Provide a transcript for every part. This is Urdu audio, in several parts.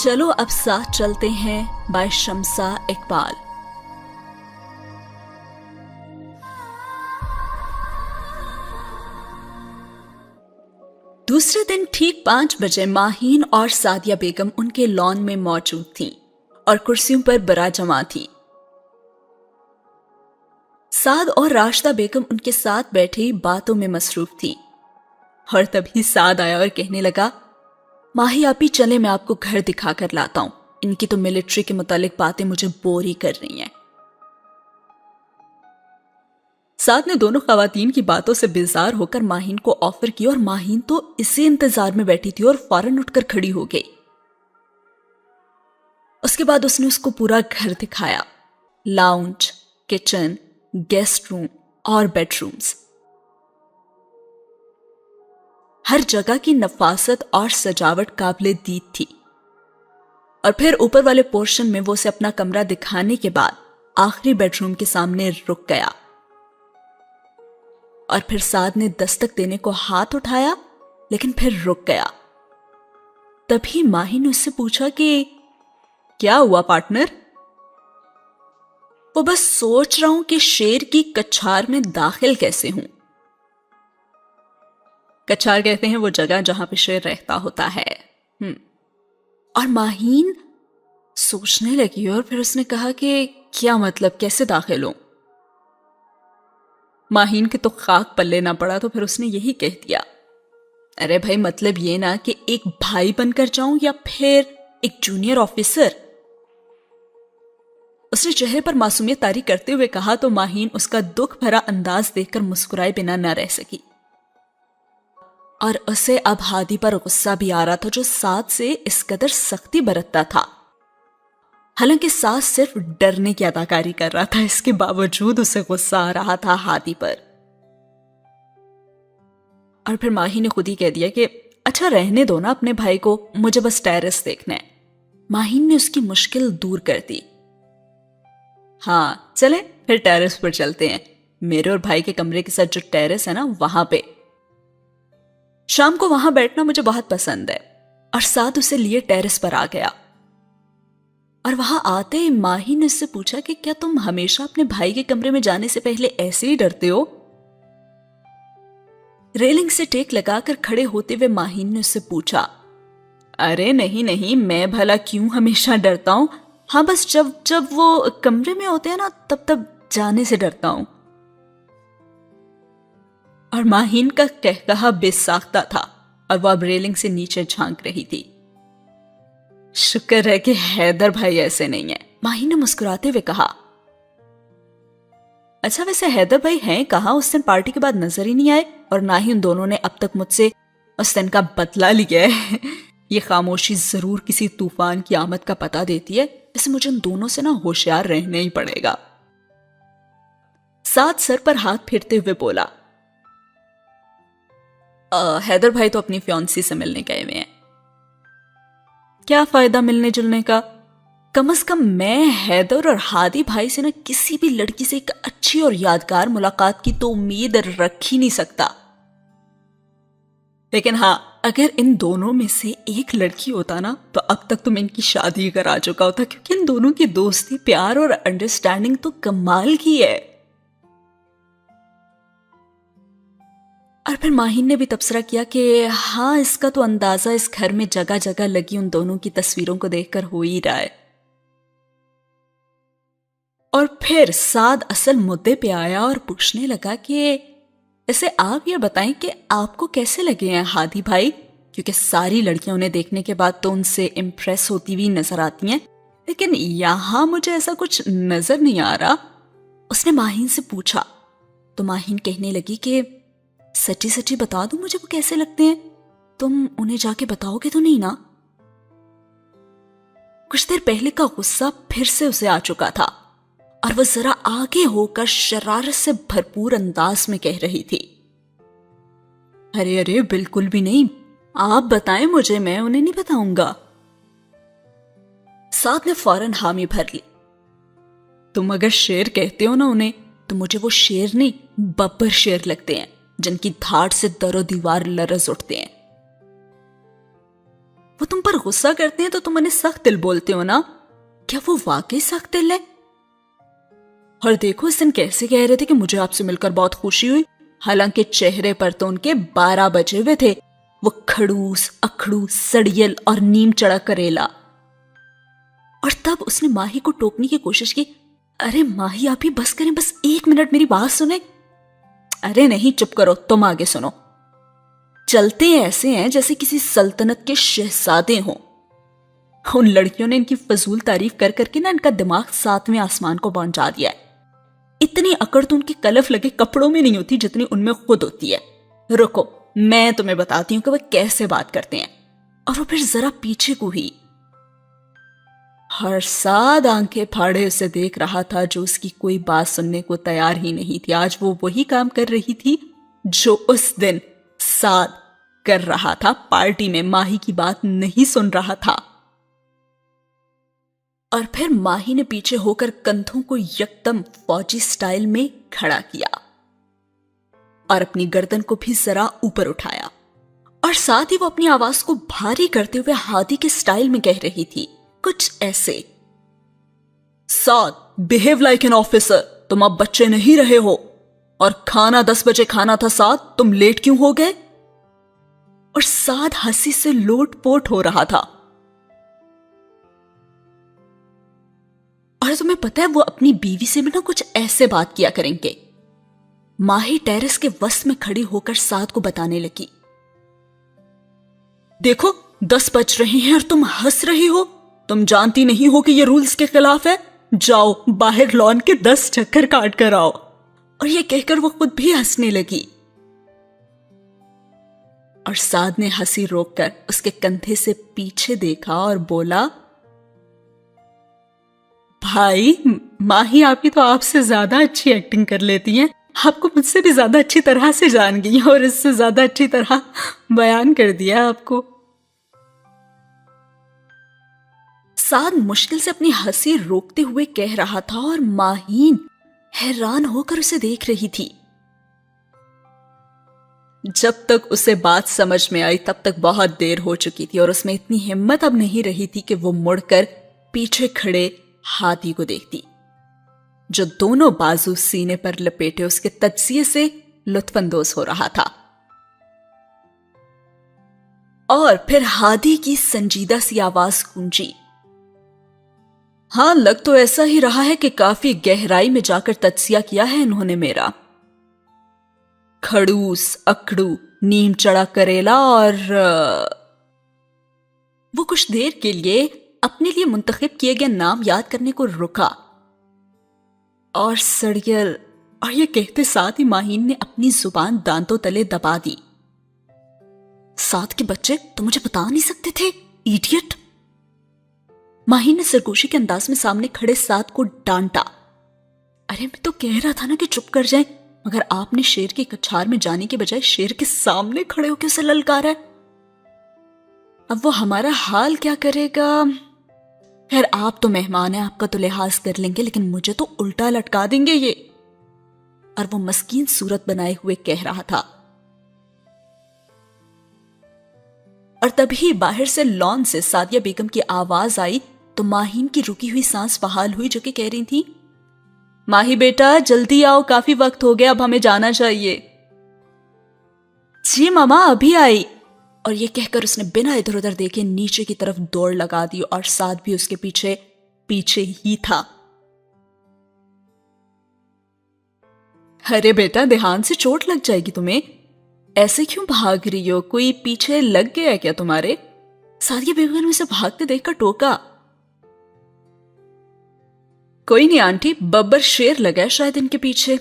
چلو اب ساتھ چلتے ہیں بائی شمسا اقبال۔ دوسرے دن ٹھیک 5 بجے ماہین اور سعدیہ بیگم ان کے لان میں موجود تھیں اور کرسیوں پر برا جمع تھی۔ سعد اور راشدہ بیگم ان کے ساتھ بیٹھی باتوں میں مصروف تھی، اور تبھی سعد آیا اور کہنے لگا، ماہی آپ ہی چلے، میں آپ کو گھر دکھا کر لاتا ہوں، ان کی تو ملٹری کے متعلق باتیں مجھے بور ہی کر رہی ہیں۔ سعد نے دونوں خواتین کی باتوں سے بیزار ہو کر ماہین کو آفر کیا، اور ماہین تو اسی انتظار میں بیٹھی تھی اور فوراً اٹھ کر کھڑی ہو گئی۔ اس کے بعد اس نے اس کو پورا گھر دکھایا، لاؤنج، کچن، گیسٹ روم اور بیڈ رومز۔ ہر جگہ کی نفاست اور سجاوٹ قابل دید تھی، اور پھر اوپر والے پورشن میں وہ اسے اپنا کمرہ دکھانے کے بعد آخری بیڈ روم کے سامنے رک گیا، اور پھر سعد نے دستک دینے کو ہاتھ اٹھایا لیکن پھر رک گیا۔ تبھی ماہی نے اس سے پوچھا کہ کیا ہوا پارٹنر؟ وہ بس سوچ رہا ہوں کہ شیر کی کچھار میں داخل کیسے ہوں۔ کچھار کہتے ہیں وہ جگہ جہاں پہ شیر رہتا ہوتا ہے۔ اور ماہین سوچنے لگی اور پھر اس نے کہا کہ کیا مطلب، کیسے داخل ہوں؟ ماہین کے تو خاک پلے نہ پڑا تو پھر اس نے یہی کہہ دیا، ارے بھائی مطلب یہ نا کہ ایک بھائی بن کر جاؤں یا پھر ایک جونیئر آفیسر؟ اس نے چہرے پر معصومیت طاری کرتے ہوئے کہا تو ماہین اس کا دکھ بھرا انداز دیکھ کر مسکرائے بنا نہ رہ سکی، اور اسے اب ہادی پر غصہ بھی آ رہا تھا جو سعد سے اس قدر سختی برتتا تھا۔ حالانکہ سعد صرف ڈرنے کی اداکاری کر رہا تھا، اس کے باوجود اسے غصہ آ رہا تھا ہادی پر۔ اور پھر ماہی نے خود ہی کہہ دیا کہ اچھا رہنے دو نا اپنے بھائی کو، مجھے بس ٹیرس دیکھنا ہے۔ ماہین نے اس کی مشکل دور کر دی، ہاں چلیں پھر ٹیرس پر چلتے ہیں، میرے اور بھائی کے کمرے کے ساتھ جو ٹیرس ہے نا وہاں پہ، شام کو وہاں بیٹھنا مجھے بہت پسند ہے۔ اور سعد اسے لیے ٹیرس پر آ گیا، اور وہاں آتے ہی ماہی نے اس سے پوچھا کہ کیا تم ہمیشہ اپنے بھائی کے کمرے میں جانے سے پہلے ایسے ہی ڈرتے ہو؟ ریلنگ سے ٹیک لگا کر کھڑے ہوتے ہوئے ماہین نے اس سے پوچھا، ارے نہیں میں بھلا کیوں ہمیشہ ڈرتا ہوں، ہاں بس جب وہ کمرے میں ہوتے ہیں نا تب جانے سے ڈرتا ہوں۔ اور ماہین کا کہکہا بے ساختہ تھا اور وہ اب ریلنگ سے نیچے جھانک رہی تھی۔ شکر ہے کہ حیدر بھائی ایسے نہیں ہیں، ماہین نے مسکراتے ہوئے کہا۔ اچھا ویسے حیدر بھائی ہیں کہاں؟ اس دن پارٹی کے بعد نظر ہی نہیں آئے، اور نہ ہی ان دونوں نے اب تک مجھ سے اس دن کا بدلہ لیا ہے۔ یہ خاموشی ضرور کسی طوفان کی آمد کا پتہ دیتی ہے، اسے مجھے ان دونوں سے نا ہوشیار رہنا ہی پڑے گا۔ سعد سر پر ہاتھ پھیرتے ہوئے بولا، حیدر بھائی تو اپنی فیونسی سے ملنے گئے ہوئے ہیں۔ کیا فائدہ ملنے جلنے کا؟ کم از کم میں حیدر اور ہادی بھائی سے نا کسی بھی لڑکی سے ایک اچھی اور یادگار ملاقات کی تو امید رکھ ہی نہیں سکتا، لیکن ہاں اگر ان دونوں میں سے ایک لڑکی ہوتا نا تو اب تک تم ان کی شادی کرا چکا ہوتا، کیونکہ ان دونوں کی دوستی، پیار اور انڈرسٹینڈنگ تو کمال کی ہے۔ اور پھر ماہین نے بھی تبصرہ کیا کہ ہاں اس کا تو اندازہ اس گھر میں جگہ جگہ لگی ان دونوں کی تصویروں کو دیکھ کر ہو ہی رہا ہے۔ اور پھر سعد اصل مدے پہ آیا اور پوچھنے لگا کہ ایسے آپ یہ بتائیں کہ آپ کو کیسے لگے ہیں ہادی بھائی، کیونکہ ساری لڑکیاں انہیں دیکھنے کے بعد تو ان سے امپریس ہوتی ہوئی نظر آتی ہیں، لیکن یہاں مجھے ایسا کچھ نظر نہیں آ رہا۔ اس نے ماہین سے پوچھا تو ماہین کہنے لگی کہ سچی سچی بتا دوں مجھے وہ کیسے لگتے ہیں، تم انہیں جا کے بتاؤ گے تو نہیں نا؟ کچھ دیر پہلے کا غصہ پھر سے اسے آ چکا تھا، اور وہ ذرا آگے ہو کر شرارت سے بھرپور انداز میں کہہ رہی تھی، ارے بالکل بھی نہیں، آپ بتائیں مجھے، میں انہیں نہیں بتاؤں گا۔ سعد نے فوراً حامی بھر لی، تم اگر شیر کہتے ہو نا انہیں تو مجھے وہ شیر نہیں ببر شیر لگتے ہیں، جن کی دھاڑ سے در و دیوار لرز اٹھتے ہیں۔ وہ تم پر غصہ کرتے ہیں تو تم انہیں سخت دل بولتے ہو نا؟ کیا وہ واقعی سخت دل ہے؟ اور دیکھو اس دن کیسے کہہ رہے تھے کہ مجھے آپ سے مل کر بہت خوشی ہوئی، حالانکہ چہرے پر تو ان کے 12 بجے ہوئے تھے، وہ کھڑوس اکھڑو سڑیل اور نیم چڑا کریلا۔ اور تب اس نے ماہی کو ٹوکنے کی کوشش کی، ارے ماہی آپ ہی بس کریں، بس 1 منٹ میری بات سنیں۔ ارے نہیں، چپ کرو، تم آگے سنو۔ چلتے ایسے ہیں جیسے کسی سلطنت کے شہزادے ہوں۔ ان لڑکیوں نے ان کی فضول تعریف کر کر کے ان کا دماغ 7ویں آسمان کو پہنچا دیا ہے۔ اتنی اکڑ تو ان کی کلف لگے کپڑوں میں نہیں ہوتی جتنی ان میں خود ہوتی ہے۔ رکو، میں تمہیں بتاتی ہوں کہ وہ کیسے بات کرتے ہیں۔ اور وہ پھر ذرا پیچھے کو ہی۔ ہر سعد آنکھیں پھاڑے اسے دیکھ رہا تھا جو اس کی کوئی بات سننے کو تیار ہی نہیں تھی۔ آج وہ وہی کام کر رہی تھی جو اس دن سعد کر رہا تھا، پارٹی میں ماہی کی بات نہیں سن رہا تھا۔ اور پھر ماہی نے پیچھے ہو کر کندھوں کو یکدم فوجی سٹائل میں کھڑا کیا اور اپنی گردن کو بھی ذرا اوپر اٹھایا، اور ساتھ ہی وہ اپنی آواز کو بھاری کرتے ہوئے ہادی کے سٹائل میں کہہ رہی تھی کچھ ایسے، سعد بہیو لائک این آفیسر، تم اب بچے نہیں رہے ہو، اور کھانا 10 بجے کھانا تھا سعد، تم لیٹ کیوں ہو گئے؟ اور سعد ہنسی سے لوٹ پوٹ ہو رہا تھا۔ اور تمہیں پتہ ہے وہ اپنی بیوی سے بھی نہ کچھ ایسے بات کیا کریں گے۔ ماہی ٹیرس کے وسط میں کھڑی ہو کر سعد کو بتانے لگی، دیکھو 10 بج رہے ہیں اور تم ہنس رہی ہو، تم جانتی نہیں ہو کہ یہ رولز کے خلاف ہے، جاؤ باہر لان کے 10 چکر کاٹ کر آؤ۔ اور یہ کہہ کر وہ خود بھی ہنسنے لگی، اور سعد نے ہنسی روک کر اس کے کندھے سے پیچھے دیکھا اور بولا، بھائی ماہی آپ کی تو آپ سے زیادہ اچھی ایکٹنگ کر لیتی ہیں، آپ کو مجھ سے بھی زیادہ اچھی طرح سے جان گئی اور اس سے زیادہ اچھی طرح بیان کر دیا آپ کو۔ سعد مشکل سے اپنی ہنسی روکتے ہوئے کہہ رہا تھا اور ماہین حیران ہو کر اسے دیکھ رہی تھی۔ جب تک اسے بات سمجھ میں آئی تب تک بہت دیر ہو چکی تھی اور اس میں اتنی ہمت اب نہیں رہی تھی کہ وہ مڑ کر پیچھے کھڑے ہادی کو دیکھتی جو دونوں بازو سینے پر لپیٹے اس کے تجزیے سے لطف اندوز ہو رہا تھا۔ اور پھر ہادی کی سنجیدہ سی آواز گونجی، ہاں لگ تو ایسا ہی رہا ہے کہ کافی گہرائی میں جا کر تجزیہ کیا ہے انہوں نے میرا، کھڑوس اکڑو نیم چڑا کریلا۔ اور وہ کچھ دیر کے لیے اپنے لیے منتخب کیے گئے نام یاد کرنے کو رکا، اور سڑیل، اور یہ کہتے ساتھ ہی ماہین نے اپنی زبان دانتوں تلے دبا دی، ساتھ کے بچے تو مجھے بتا نہیں سکتے تھے، ایڈیٹ۔ ماہین نے سرگوشی کے انداز میں سامنے کھڑے ساتھ کو ڈانٹا، ارے میں تو کہہ رہا تھا نا کہ چپ کر جائیں، مگر آپ نے شیر کی کچھار میں جانے کے بجائے شیر کے سامنے کھڑے ہو کے اسے للکارا ہے۔ اب وہ ہمارا حال کیا کرے گا؟ خیر آپ تو مہمان ہیں، آپ کا تو لحاظ کر لیں گے، لیکن مجھے تو الٹا لٹکا دیں گے یہ۔ اور وہ مسکین صورت بنائے ہوئے کہہ رہا تھا، اور تبھی باہر سے لان سے سعدیہ بیگم کی آواز آئی تو ماہین کی رکی ہوئی سانس بحال ہوئی، جو کہ کہہ رہی تھی، ماہی بیٹا جلدی آؤ، کافی وقت ہو گیا، اب ہمیں جانا چاہیے۔ جی ماما ابھی آئی۔ اور یہ کہہ کر اس نے بنا ادھر ادھر دیکھے نیچے کی طرف دوڑ لگا دی، اور سعد بھی اس کے پیچھے پیچھے ہی تھا۔ ارے بیٹا دھیان سے چوٹ لگ جائے گی تمہیں، ایسے کیوں بھاگ رہی ہو؟ کوئی پیچھے لگ گیا ہے کیا تمہارے؟ سعدیہ بیگم نے اسے بھاگتے دیکھ کر ٹوکا۔ کوئی نہیں آنٹی، ببر شیر لگا ہے شاید ان کے پیچھے۔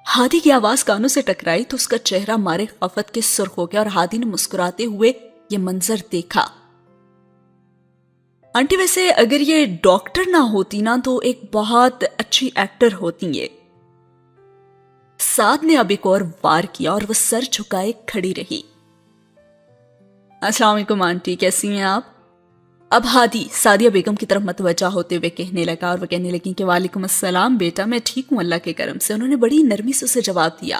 ہادی کی آواز کانوں سے ٹکرائی تو اس کا چہرہ مارے خفت کے سرخ ہو گیا، اور ہادی نے مسکراتے ہوئے یہ منظر دیکھا۔ آنٹی ویسے اگر یہ ڈاکٹر نہ ہوتی نا تو ایک بہت اچھی ایکٹر ہوتی یہ۔ سعد نے اب ایک اور وار کیا اور وہ سر جھکائے کھڑی رہی۔ السلام علیکم آنٹی، کیسی ہیں آپ؟ اب ہادی سعدیہ بیگم کی طرف متوجہ ہوتے ہوئے کہنے لگا، اور وہ کہنے لگی کہ وعلیکم السلام بیٹا، میں ٹھیک ہوں اللہ کے کرم سے۔ انہوں نے بڑی نرمی سے اسے جواب دیا۔